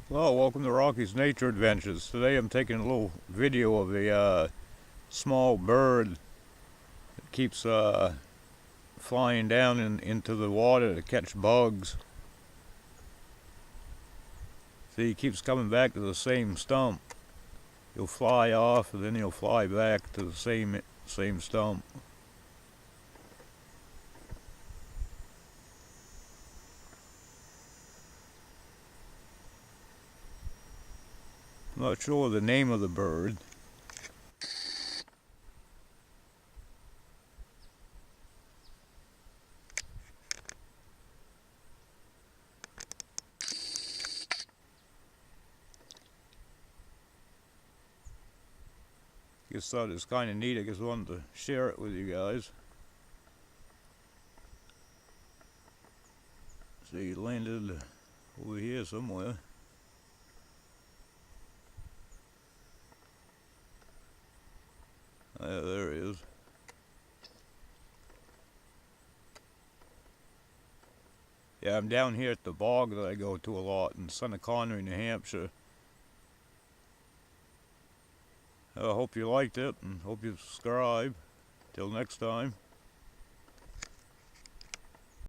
Well, welcome to Rocky's Nature Adventures. Today I'm taking a little video of a small bird that keeps flying down into the water to catch bugs. See, he keeps coming back to the same stump. He'll fly off and then he'll fly back to the same stump. I'm not sure the name of the bird. Just thought it was kind of neat. I just wanted to share it with you guys. See, he landed over here somewhere. There he is. Yeah, I'm down here at the bog that I go to a lot in Santa Connery, New Hampshire. I hope you liked it and hope you subscribe. Till next time.